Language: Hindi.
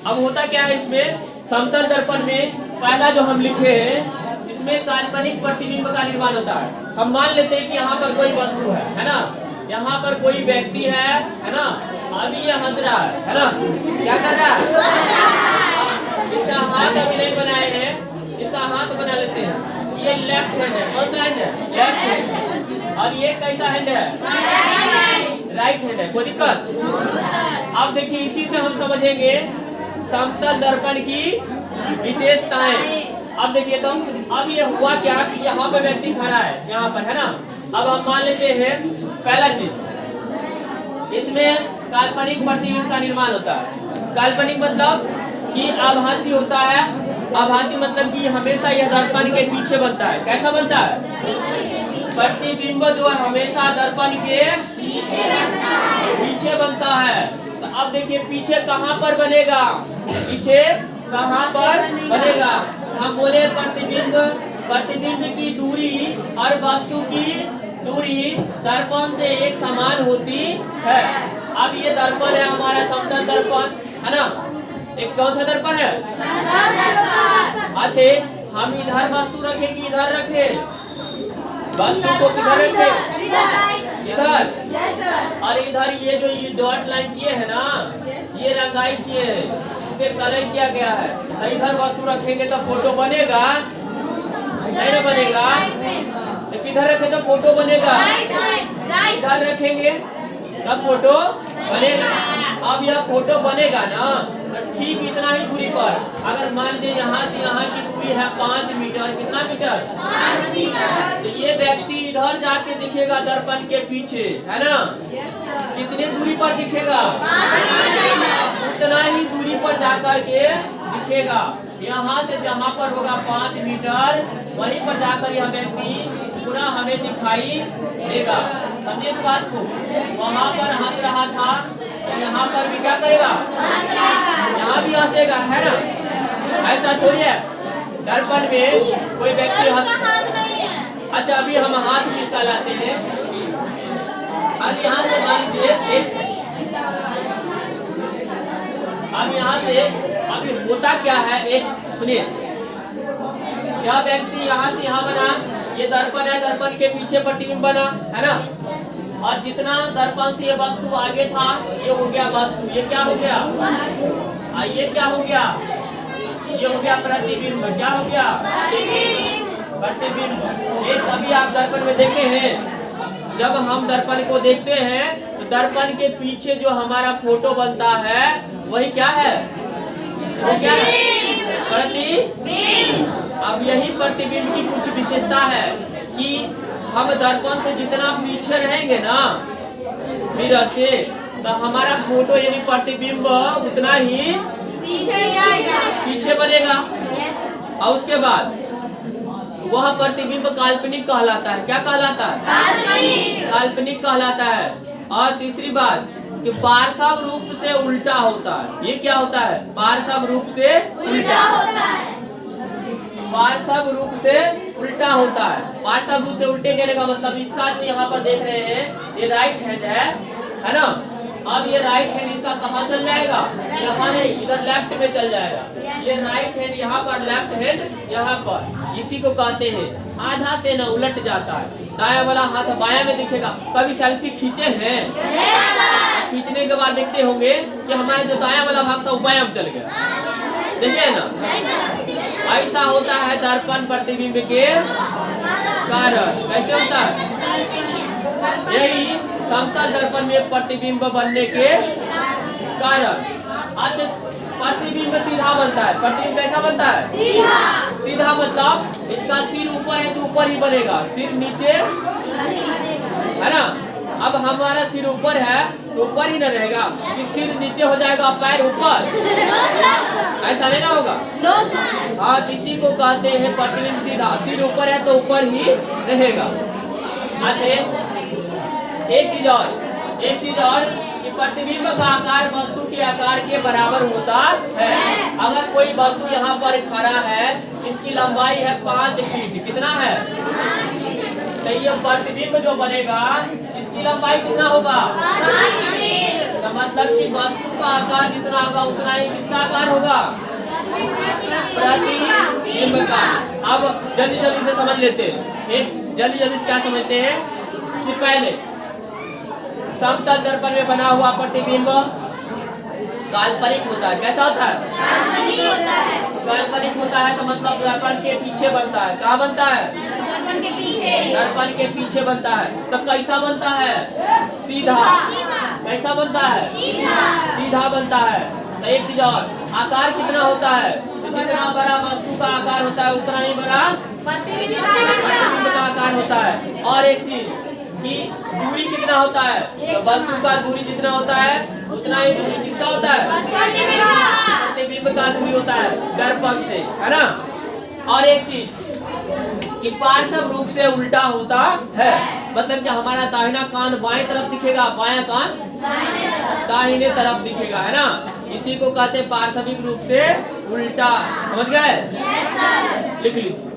अब होता क्या है इसमें, समतल दर्पण में पहला जो हम लिखे हैं इसमें काल्पनिक प्रतिबिंब का निर्माण होता है। हम मान लेते हैं कि यहाँ पर कोई वस्तु है ना, यहाँ पर कोई व्यक्ति है ना, अभी ये हंस रहा है ना, क्या कर रहा है, इसका हाथ अभी नहीं बनाए हैं, इसका हाथ बना लेते हैं। ये लेफ्ट हैंड है, कौन सा हैंड है, लेफ्ट हैंड, और ये कैसा हैंड है, राइट हैंड है। कोई दिक्कत? अब देखिए इसी से हम समझेंगे समतल दर्पण की विशेषताएं। अब देखिए तो अब ये हुआ क्या कि यहाँ पे व्यक्ति खड़ा है, यहाँ पर है ना। अब हम मान लेते हैं पहला चीज, इसमें काल्पनिक प्रतिबिंब का निर्माण होता है। काल्पनिक मतलब कि आभासी होता है। आभासी मतलब कि हमेशा यह दर्पण के पीछे बनता है। कैसा बनता है? प्रतिबिंब जो है हमेशा दर्पण के पीछे बनता है। तो अब देखिए पीछे कहाँ पर बनेगा, पीछे कहाँ पर बनेगा। हम बोले प्रतिबिंब की दूरी और वस्तु की दूरी दर्पण से एक समान होती है। अब ये दर्पण है हमारा समतल दर्पण, है ना। एक कौन सा दर्पण है? अच्छे, हम इधर वस्तु रखे कि इधर रखे? वस्तु को किधर रखे? इधर। और इधर ये जो ये डॉट लाइन किए है ना, ये रंगाई किए है, इसपे कलर किया गया है। इधर वस्तु रखेंगे तो फोटो बनेगा, नहीं ना बनेगा। इधर रखे तो फोटो बनेगा, इधर रखेंगे तब फोटो बनेगा। अब यह फोटो बनेगा ना, ठीक इतना ही दूरी पर। अगर मान लीजिए यहाँ से यहाँ की दूरी है 5 मीटर, कितना मीटर? 5 मीटर। तो ये व्यक्ति इधर जाके दिखेगा दर्पण के पीछे, है ना। कितने दूरी पर दिखेगा? उतना ही दूरी पर जाकर के दिखेगा। यहाँ से जहाँ पर होगा 5 मीटर, वहीं पर जाकर यह व्यक्ति पूरा हमें दिखाई देगा। समझे इस बात को? वहाँ पर हंस रहा था, तो यहाँ पर भी क्या करेगा? यहाँ भी हंसेगा, है ना। ऐसा थोड़ी है दर्पण में कोई व्यक्ति हंस। अच्छा अभी हम हाथ भी इसका लाते हैं। अब यहाँ से मान लीजिए अब यहाँ से अभी होता क्या है, एक सुनिए, यह व्यक्ति यहाँ से यहाँ बना, ये दर्पण है, दर्पण के पीछे प्रतिबिंब बना, है ना। और जितना दर्पण से ये वस्तु आगे था, ये हो गया वस्तु। ये क्या हो गया? ये क्या हो गया? ये हो गया प्रतिबिंब। क्या हो गया? प्रतिबिंब। ये तभी आप दर्पण में देखे हैं, जब हम दर्पण को देखते हैं तो दर्पण के पीछे जो हमारा फोटो बनता है वही क्या है? वो क्या है? प्रतिबिंब। अब यही प्रतिबिंब की कुछ विशेषता है कि हम दर्पण से जितना पीछे रहेंगे ना मिरर से, तो हमारा फोटो यानी प्रतिबिंब उतना ही पीछे बनेगा। और उसके बाद वह प्रतिबिंब काल्पनिक कहलाता है। क्या कहलाता है? काल्पनिक कहलाता है। और तीसरी बात कि पार्श्व रूप से उल्टा होता है। ये क्या होता है? पार्श्व रूप से उल्टा होता है। पार्श्व रूप से उल्टा होता है। पार्श्व रूप से उल्टे कहने का मतलब इसका जो यहाँ पर देख रहे हैं ये राइट हैंड है ना। अब ये राइट हैंड इसका कहाँ चल जाएगा? यहाँ नहीं, इधर लेफ्ट में चल जाएगा। ये राइट हैंड यहाँ पर, लेफ्ट हैंड यहाँ पर। इसी को कहते हैं आधा से न उलट जाता है। दाया वाला हाथ बाया में दिखेगा। कभी सेल्फी खींचे हैं? खींचने के बाद देखते होंगे कि हमारा जो दाया वाला भाग था वो बाया में चल गया। देखिए ना, ऐसा होता है दर्पण प्रतिबिंब के कारण। कैसे होता है? यही समतल दर्पण में प्रतिबिंब बनने के कारण। अच्छा प्रतिबिंब सीधा बनता है। प्रतिबिंब कैसा बनता है? सीधा मतलब इसका सिर ऊपर है तो ऊपर ही बनेगा, सिर नीचे, है ना। अब हमारा सिर ऊपर है तो ऊपर ही न रहेगा कि सिर नीचे हो जाएगा पैर ऊपर, ऐसा नहीं ना होगा। हाँ, इसी को कहते हैं प्रतिबिंब सीधा। सिर ऊपर है तो ऊपर ही रहेगा। अच्छा एक चीज और कि प्रतिबिंब का आकार वस्तु के आकार के बराबर होता है। अगर कोई वस्तु यहाँ पर खड़ा है, इसकी लंबाई है 5 फीट। कितना है? तो ये प्रतिबिंब जो बनेगा इसकी लंबाई कितना होगा? तो मतलब कि वस्तु का आकार जितना होगा उतना ही किसका आकार होगा? प्रतिबिंब का। अब जल्दी जल्दी से समझ लेते हैं। जल्दी जल्दी से क्या समझते हैं कि पहले समतल दर्पण में बना हुआ प्रतिबिंब काल्पनिक होता है। कैसा होता है? काल्पनिक होता है। तो मतलब दर्पण के पीछे बनता है। कहाँ बनता है? दर्पण के पीछे बनता है। तो कैसा बनता है? सीधा। कैसा बनता है? सीधा बनता है। तो एक चीज और, आकार कितना होता है? तो जितना बड़ा वस्तु का आकार होता है उतना ही बड़ा प्रतिबिंब का आकार होता है। और एक चीज कि दूरी कितना होता है? तो वस्तु का दूरी जितना होता है उतना ही दूरी किसका होता है? प्रतिबिंब का दूरी होता है दर्पण से, है ना। और एक चीज कि पार्श्व रूप से उल्टा होता है। मतलब कि हमारा दाहिना कान बाएं तरफ दिखेगा, बायां कान दाहिने तरफ दिखेगा, है ना। इसी को कहते हैं पार्श्विक रूप से उल्टा। समझ गए? लिख लीजिए।